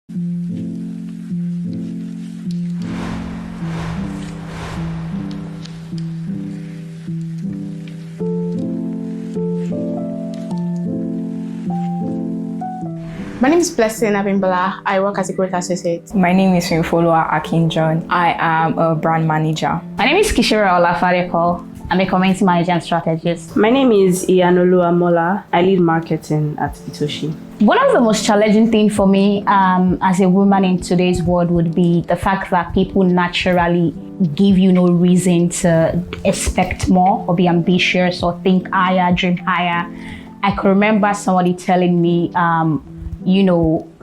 My name is Blessing Abimbola. I work as a growth associate. My name is Finfolua Akinjon. I am a brand manager. My name is Kishira Olafadeko. I'm a community manager and strategist. My name is Iyanolu Amola. I lead marketing at Bitoshi. One of the most challenging things for me as a woman in today's world would be the fact that people naturally give you no reason to expect more or be ambitious or think higher, dream higher. I can remember somebody telling me,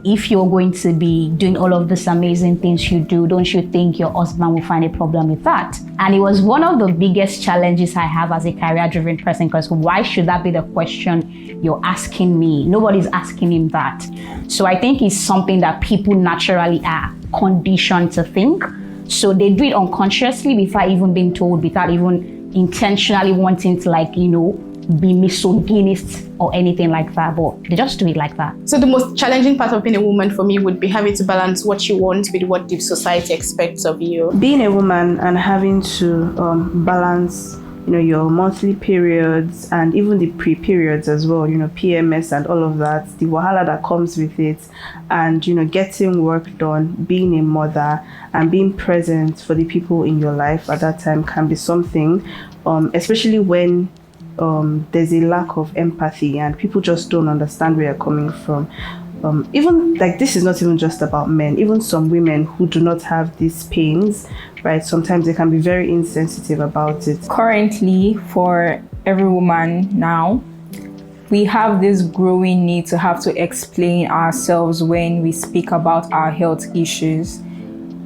if you're going to be doing all of these amazing things you do, don't you think your husband will find a problem with that? And it was one of the biggest challenges I have as a career-driven person, because why should that be the question you're asking me? Nobody's asking him that. So I think it's something that people naturally are conditioned to think. So they do it unconsciously without even being told, without even intentionally wanting to be misogynist or anything like that, but they just do it like that. So the most challenging part of being a woman for me would be having to balance what you want with what the society expects of you. Being a woman and having to balance, your monthly periods and even the pre-periods as well, PMS and all of that, the wahala that comes with it, and, getting work done, being a mother and being present for the people in your life at that time can be something, especially when there's a lack of empathy and people just don't understand where you're coming from. Even like this is not even just about men, even some women who do not have these pains, right? Sometimes they can be very insensitive about it. Currently, for every woman now, we have this growing need to have to explain ourselves when we speak about our health issues.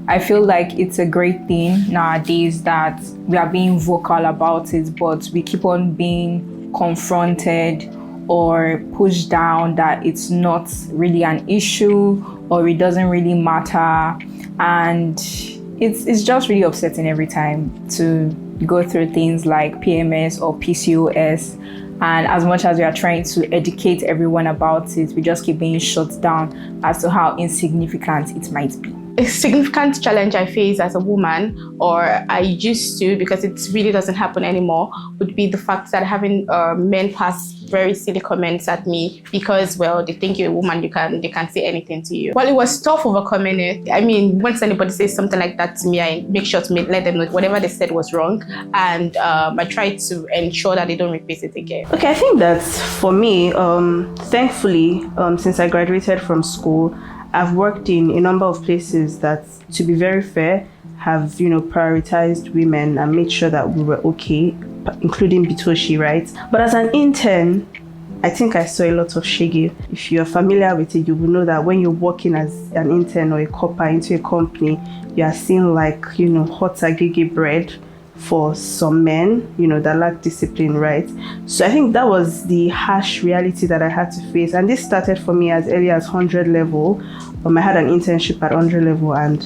I feel like it's a great thing nowadays that we are being vocal about it, but we keep on being confronted or pushed down that it's not really an issue or it doesn't really matter. And it's just really upsetting every time to go through things like PMS or PCOS. And as much as we are trying to educate everyone about it, we just keep being shut down as to how insignificant it might be. A significant challenge I face as a woman, or I used to, because it really doesn't happen anymore, would be the fact that having men pass very silly comments at me because, well, they think you're a woman, they can say anything to you. Well, it was tough overcoming it. I mean, once anybody says something like that to me, I make sure to let them know whatever they said was wrong, and I try to ensure that they don't repeat it again. Okay, I think that for me, thankfully, since I graduated from school, I've worked in a number of places that, to be very fair, have, prioritized women and made sure that we were okay, including Bitoshi, right? But as an intern, I think I saw a lot of shege. If you're familiar with it, you will know that when you're working as an intern or a copper into a company, you are seen like, hot agege bread for some men, that lack discipline, right? So I think that was the harsh reality that I had to face. And this started for me as early as 100 level. I had an internship at 100 level, and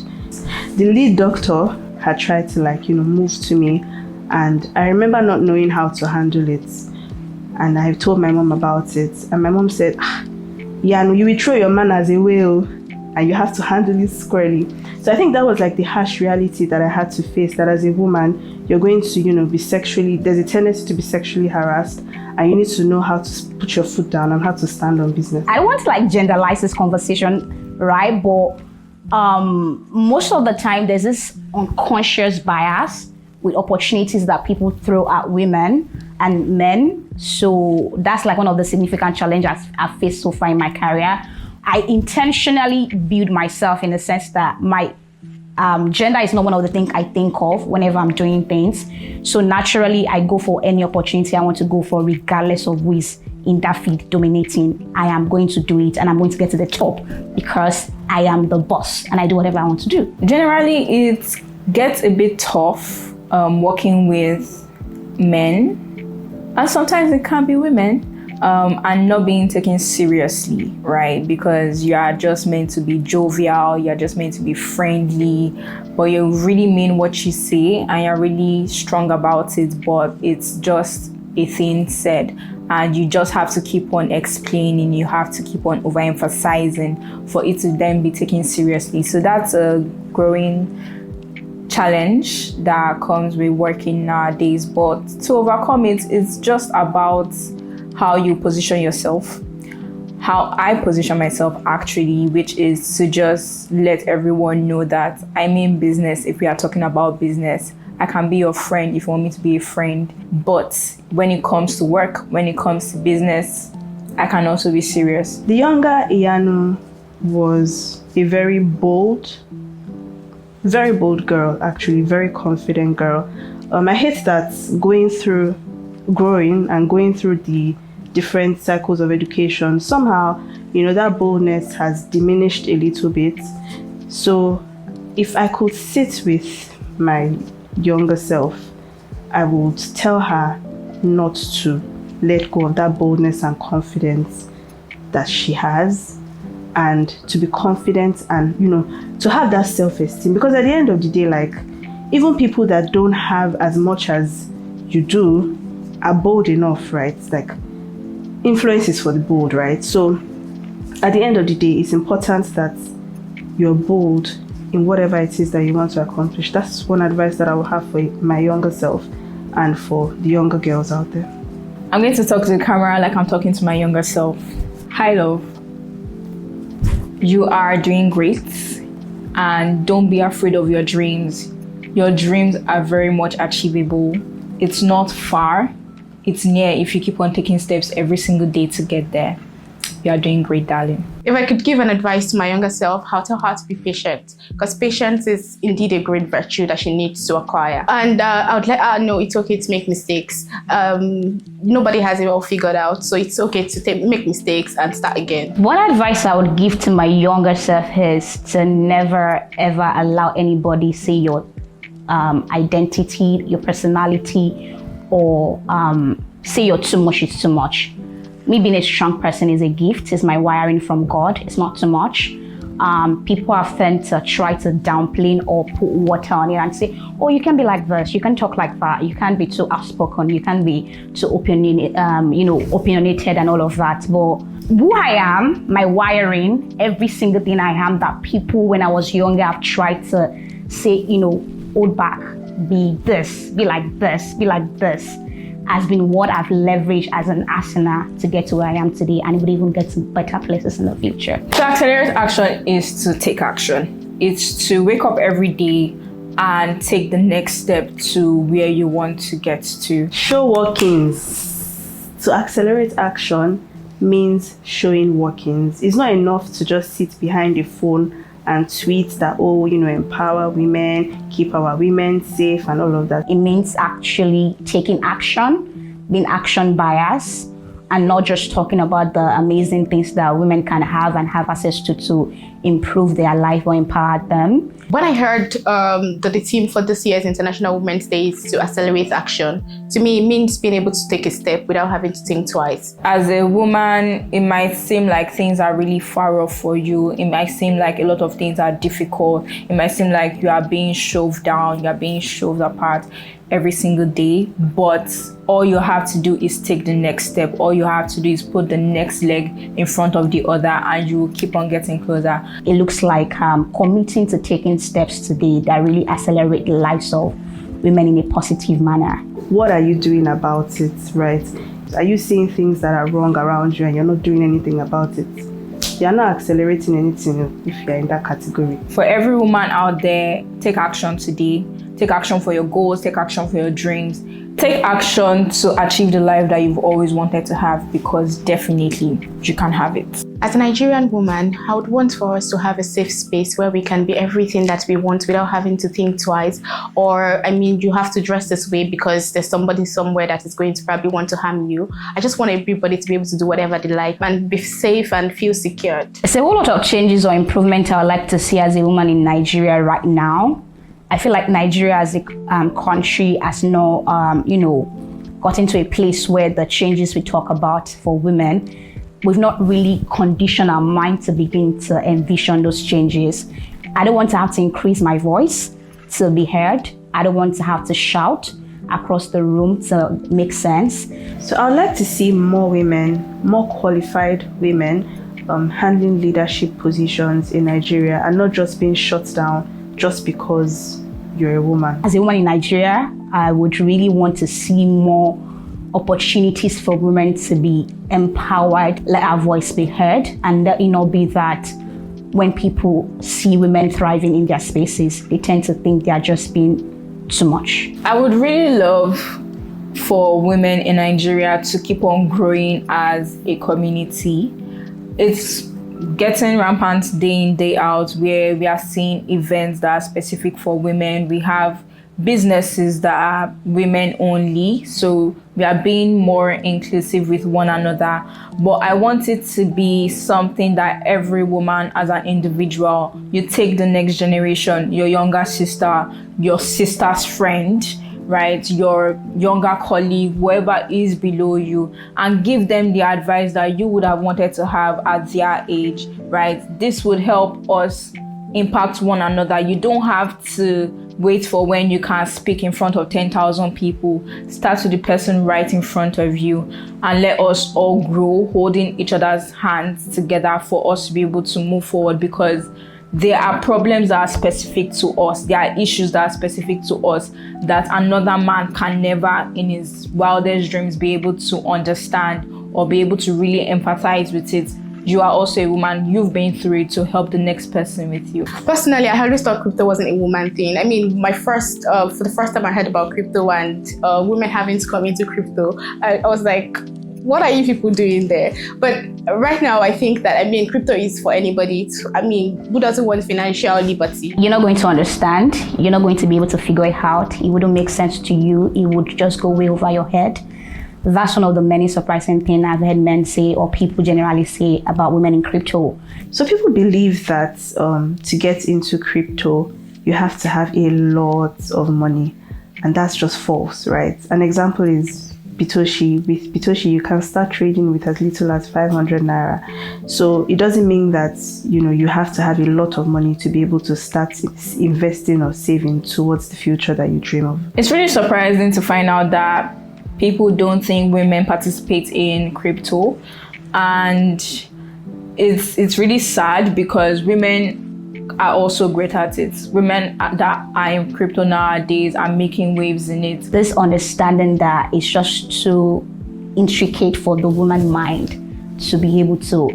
the lead doctor had tried to move to me. And I remember not knowing how to handle it. And I told my mom about it. And my mom said, you will throw your manners away, and you have to handle it squarely. So I think that was the harsh reality that I had to face, that as a woman, you're going to, be there's a tendency to be sexually harassed, and you need to know how to put your foot down and how to stand on business. I don't want to generalize this conversation, right? But most of the time there's this unconscious bias with opportunities that people throw at women and men. So that's one of the significant challenges I've faced so far in my career. I intentionally build myself in the sense that my gender is not one of the things I think of whenever I'm doing things. So naturally, I go for any opportunity I want to go for, regardless of who is in that field dominating. I am going to do it, and I'm going to get to the top because I am the boss and I do whatever I want to do. Generally, it gets a bit tough working with men, and sometimes it can be women. And not being taken seriously, right? Because you are just meant to be jovial, you're just meant to be friendly, but you really mean what you say and you're really strong about it, but it's just a thing said, and you just have to keep on explaining, you have to keep on overemphasizing for it to then be taken seriously. So that's a growing challenge that comes with working nowadays. But to overcome it, it's just about how you position yourself. How I position myself actually, which is to just let everyone know that I mean business. If we are talking about business, I can be your friend if you want me to be a friend. But when it comes to work, when it comes to business, I can also be serious. The younger Iyanu was a very bold girl, actually, very confident girl. I hate that going through the different cycles of education, somehow, that boldness has diminished a little bit. So if I could sit with my younger self, I would tell her not to let go of that boldness and confidence that she has, and to be confident and to have that self-esteem, because at the end of the day, like, even people that don't have as much as you do are bold enough, right? Like, influence is for the bold, right? So at the end of the day, it's important that you're bold in whatever it is that you want to accomplish. That's one advice that I will have for my younger self and for the younger girls out there. I'm going to talk to the camera like I'm talking to my younger self. Hi, love. You are doing great, and don't be afraid of your dreams. Your dreams are very much achievable. It's not far. It's near if you keep on taking steps every single day to get there. You are doing great, darling. If I could give an advice to my younger self, I'll tell her to be patient, because patience is indeed a great virtue that she needs to acquire. And I would let her know it's okay to make mistakes. Nobody has it all figured out, so it's okay to make mistakes and start again. One advice I would give to my younger self is to never ever allow anybody say your identity, your personality, or say you're too much is too much. Me being a strong person is a gift. It's my wiring from God. It's not too much. People have tend to try to downplay or put water on it and say, oh, you can be like this, you can talk like that, you can't be too outspoken, you can't be too opinionated and all of that. But who I am, my wiring, every single thing I am that people when I was younger have tried to say, hold back, be this, be like this, be like this, has been what I've leveraged as an arsenal to get to where I am today, and it would even get to better places in the future. To accelerate action is to take action. It's to wake up every day and take the next step to where you want to get to. Show workings. To accelerate action means showing workings. It's not enough to just sit behind a phone and tweet that, empower women, keep our women safe and all of that. It means actually taking action, being action biased, and not just talking about the amazing things that women can have and have access to improve their life or empower them. When I heard that the theme for this year's International Women's Day is to accelerate action, to me it means being able to take a step without having to think twice. As a woman, it might seem like things are really far off for you. It might seem like a lot of things are difficult. It might seem like you are being shoved down, you are being shoved apart every single day, but all you have to do is take the next step. All you have to do is put the next leg in front of the other, and you will keep on getting closer. It looks like committing to taking steps today that really accelerate the lives of women in a positive manner. What are you doing about it, right? Are you seeing things that are wrong around you and you're not doing anything about it? You're not accelerating anything if you're in that category. For every woman out there, take action today. Take action for your goals, take action for your dreams. Take action to achieve the life that you've always wanted to have, because definitely you can have it. As a Nigerian woman, I would want for us to have a safe space where we can be everything that we want without having to think twice. Or, you have to dress this way because there's somebody somewhere that is going to probably want to harm you. I just want everybody to be able to do whatever they like and be safe and feel secured. There's a whole lot of changes or improvement I would like to see as a woman in Nigeria right now. I feel like Nigeria as a country has not, gotten to a place where the changes we talk about for women, we've not really conditioned our mind to begin to envision those changes. I don't want to have to increase my voice to be heard. I don't want to have to shout. across the room to make sense. So I would like to see more women, more qualified women, handling leadership positions in Nigeria and not just being shut down just because you're a woman. As a woman in Nigeria, I would really want to see more opportunities for women to be empowered, let our voice be heard, and let it not be that when people see women thriving in their spaces, they tend to think they are just being too much. I would really love for women in Nigeria to keep on growing as a community. It's getting rampant day in, day out, where we are seeing events that are specific for women. We have businesses that are women only, so we are being more inclusive with one another. But I want it to be something that every woman as an individual, you take the next generation, your younger sister, your sister's friend, right, your younger colleague, whoever is below you, and give them the advice that you would have wanted to have at their age, right? This would help us impact one another. You don't have to wait for when you can speak in front of 10,000 people. Start with the person right in front of you and let us all grow, holding each other's hands together for us to be able to move forward, because there are problems that are specific to us. There are issues that are specific to us that another man can never in his wildest dreams be able to understand or be able to really empathize with it. You are also a woman, you've been through it, to help the next person with you. Personally, I always thought crypto wasn't a woman thing. I mean, for the first time I heard about crypto and women having to come into crypto, I was like, what are you people doing there? But right now, I think that, crypto is for anybody. Who doesn't want financial liberty? You're not going to understand. You're not going to be able to figure it out. It wouldn't make sense to you. It would just go way over your head. That's one of the many surprising things I've heard men say, or people generally say, about women in crypto. So people believe that to get into crypto, you have to have a lot of money, and that's just false, right? An example is Bitoshi. With Bitoshi, you can start trading with as little as 500 naira. So it doesn't mean that you have to have a lot of money to be able to start investing or saving towards the future that you dream of. It's really surprising to find out that people don't think women participate in crypto, and it's really sad because women are also great at it. Women that are in crypto nowadays are making waves in it. This understanding that it's just too intricate for the woman mind to be able to,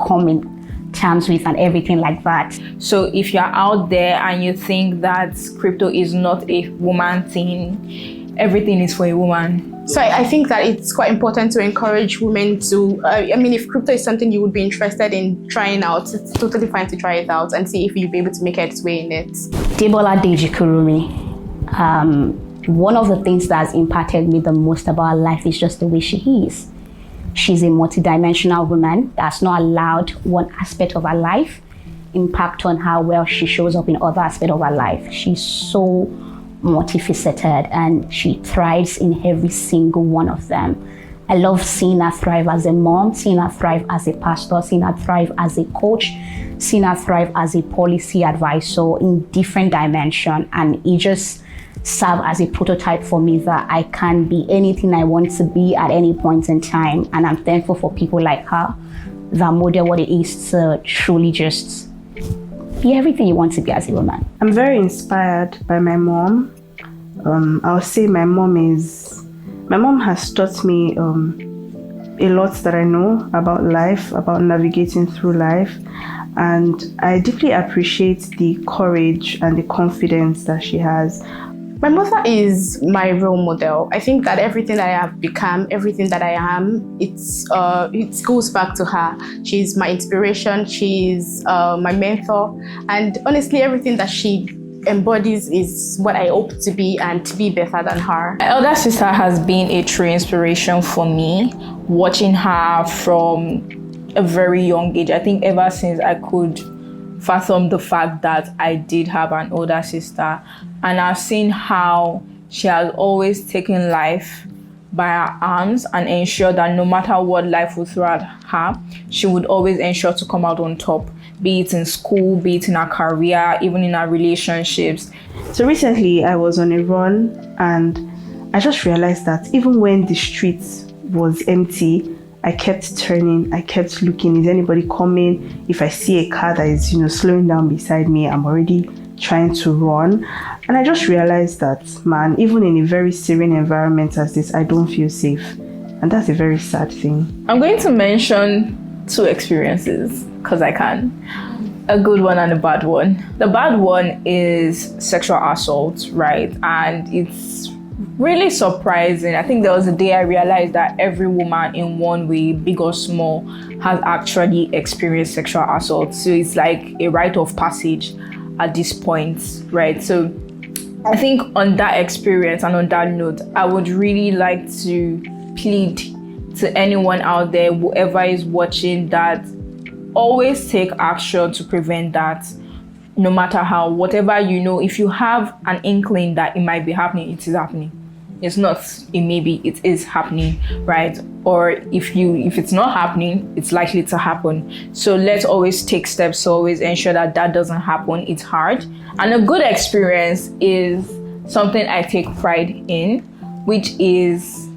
come in terms with and everything like that. So if you're out there and you think that crypto is not a woman thing, everything is for a woman. So I think that it's quite important to encourage women to, if crypto is something you would be interested in trying out, it's totally fine to try it out and see if you'll be able to make its way in it. Debola Deji Kurumi, one of the things that's impacted me the most about her life is just the way she is. She's a multidimensional woman that's not allowed one aspect of her life impact on how well she shows up in other aspects of her life. She's so multifaceted and she thrives in every single one of them. I love seeing her thrive as a mom, seeing her thrive as a pastor, seeing her thrive as a coach, seeing her thrive as a policy advisor in different dimensions, and it just serves as a prototype for me that I can be anything I want to be at any point in time, and I'm thankful for people like her that model what it is to truly just be everything you want to be as a woman. I'm very inspired by my mom. I'll say my mom has taught me a lot that I know about life, about navigating through life, and I deeply appreciate the courage and the confidence that she has. My mother is my role model. I think that everything that I have become, everything that I am, it goes back to her. She's my inspiration, she's my mentor, and honestly, everything that she embodies is what I hope to be and to be better than her. My elder sister has been a true inspiration for me, watching her from a very young age. I think ever since I could fathom the fact that I did have an older sister, and I've seen how she has always taken life by her arms and ensured that no matter what life would throw at her, she would always ensure to come out on top, be it in school, be it in her career, even in her relationships. So recently I was on a run and I just realized that even when the street was empty, I kept turning, I kept looking, is anybody coming? If I see a car that is, slowing down beside me, I'm already trying to run. And I just realized that, man, even in a very serene environment as this, I don't feel safe. And that's a very sad thing. I'm going to mention 2 experiences because I can. A good one and a bad one. The bad one is sexual assault, right? And it's really surprising. I think there was a day I realized that every woman in one way, big or small, has actually experienced sexual assault. So it's like a rite of passage at this point, right? So I think on that experience and on that note, I would really like to plead to anyone out there, whoever is watching, that always take action to prevent that. No matter how, whatever if you have an inkling that it might be happening, it is happening. It's not a maybe, it is happening, right? Or if it's not happening, it's likely to happen. So let's always take steps to always ensure that doesn't happen. It's hard. And a good experience is something I take pride in, which is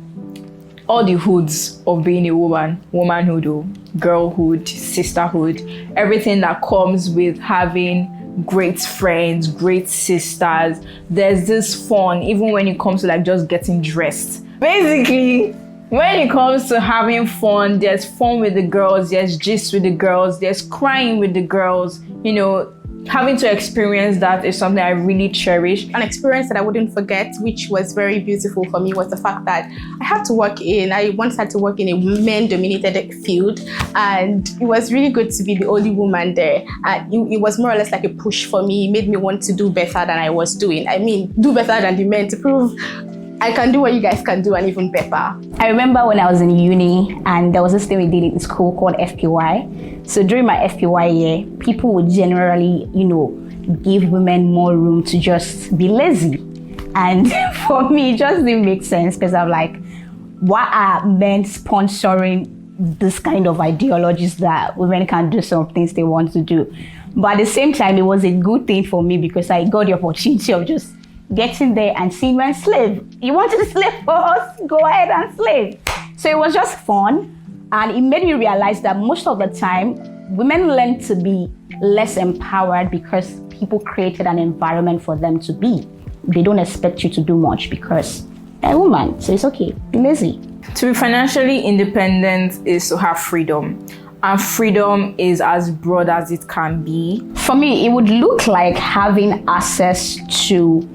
all the hoods of being a woman, womanhood, girlhood, sisterhood, everything that comes with having great friends, great sisters. There's this fun, even when it comes to like just getting dressed. Basically, when it comes to having fun, there's fun with the girls, there's gist with the girls, there's crying with the girls. Having to experience that is something I really cherish. An experience that I wouldn't forget, which was very beautiful for me, was the fact that I once had to work in a men-dominated field, and it was really good to be the only woman there. It was more or less like a push for me. It made me want to do better than I was doing. I mean, do better than the men, to prove I can do what you guys can do and even better. I remember when I was in uni and there was this thing we did in school called FPY. So during my FPY year, people would generally, give women more room to just be lazy. And for me, it just didn't make sense because I'm like, why are men sponsoring this kind of ideologies that women can do some things they want to do? But at the same time, it was a good thing for me because I got the opportunity of just getting there and seeing men slave. You wanted to slave for us? Go ahead and slave. So it was just fun. And it made me realize that most of the time, women learn to be less empowered because people created an environment for them to be. They don't expect you to do much because they're a woman, so it's okay. Be lazy. To be financially independent is to have freedom. And freedom is as broad as it can be. For me, it would look like having access to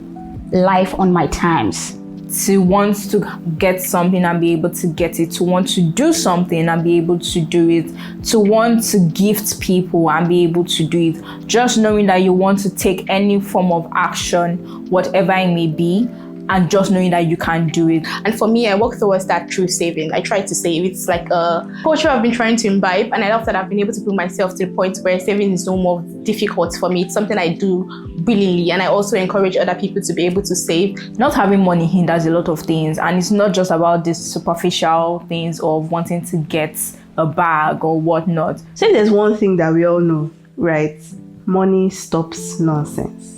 life on my terms. To want to get something and be able to get it, to want to do something and be able to do it, to want to gift people and be able to do it, just knowing that you want to take any form of action, whatever it may be, and just knowing that you can do it. And for me, I work towards that through saving. I try to save. It's like a culture I've been trying to imbibe, and I love that I've been able to bring myself to the point where saving is no more difficult for me. It's something I do willingly, and I also encourage other people to be able to save. Not having money hinders a lot of things, and it's not just about these superficial things of wanting to get a bag or whatnot. So there's one thing that we all know, right? Money stops nonsense.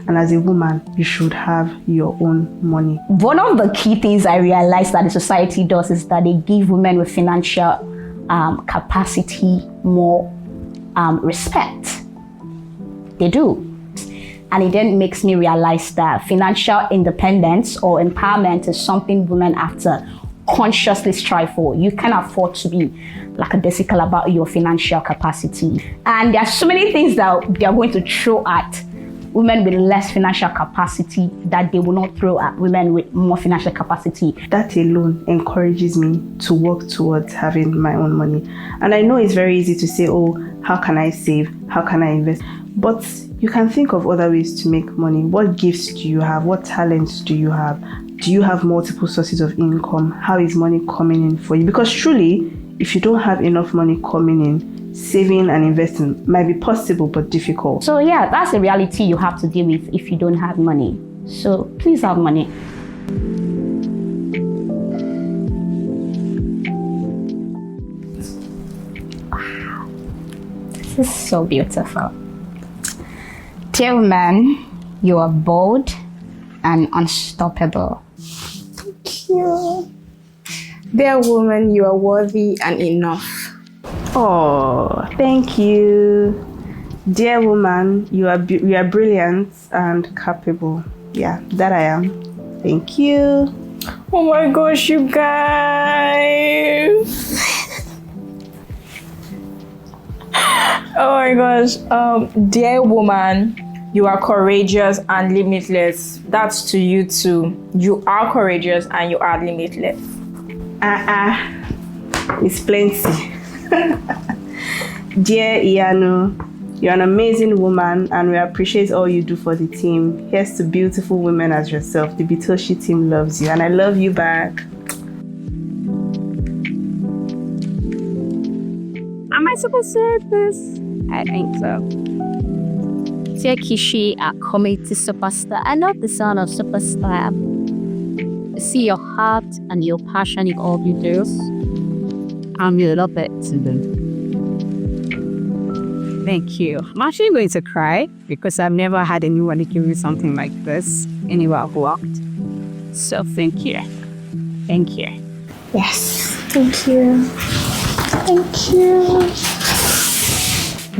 And as a woman, you should have your own money. One of the key things I realized that the society does is that they give women with financial capacity more respect. They do. And it then makes me realize that financial independence or empowerment is something women have to consciously strive for. You can't afford to be lackadaisical about your financial capacity. And there are so many things that they are going to throw at women with less financial capacity that they will not throw at women with more financial capacity. That alone encourages me to work towards having my own money. And I know it's very easy to say, oh, how can I save? How can I invest? But you can think of other ways to make money. What gifts do you have? What talents do you have? Do you have multiple sources of income? How is money coming in for you? Because truly, if you don't have enough money coming in, saving and investing might be possible but difficult. So yeah, that's a reality you have to deal with if you don't have money. So please have money. Wow, this is so beautiful. Dear woman, you are bold and unstoppable. you. Dear woman, you are worthy and enough. Oh, thank you. Dear woman, you are brilliant and capable. Yeah, that I am. Thank you. Oh my gosh, you guys. Oh my gosh. Dear woman, you are courageous and limitless. That's to you too. You are courageous and you are limitless. It's plenty. Dear Iyanu, you're an amazing woman and we appreciate all you do for the team. Here's to beautiful women as yourself. The Bitoshi team loves you and I love you back. Am I supposed to read this? I think so. Dear Kishi, our community superstar. I love the sound of superstar. I see your heart and your passion in all you do. And we love it. Thank you. I'm actually going to cry because I've never had anyone give me something like this anywhere I've walked. So thank you. Thank you. Yes, thank you. Thank you.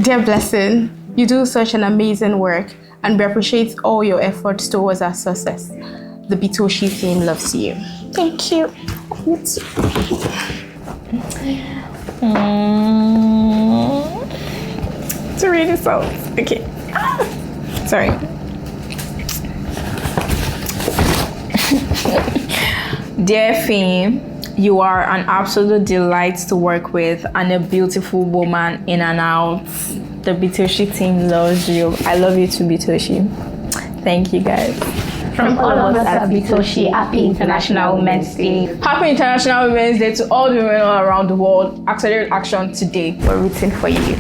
Dear Blessing, you do such an amazing work and we appreciate all your efforts towards our success. The Bitoshi team loves you. Thank you. You too. To read the songs. Okay. Sorry. Dear Fame, you are an absolute delight to work with and a beautiful woman in and out. The Bitoshi team loves you. I love you too, Bitoshi. Thank you guys. From all of us at Bitoshi, Happy International Women's Day. Happy International Women's Day to all the women all around the world. Accelerate action today. We're rooting for you.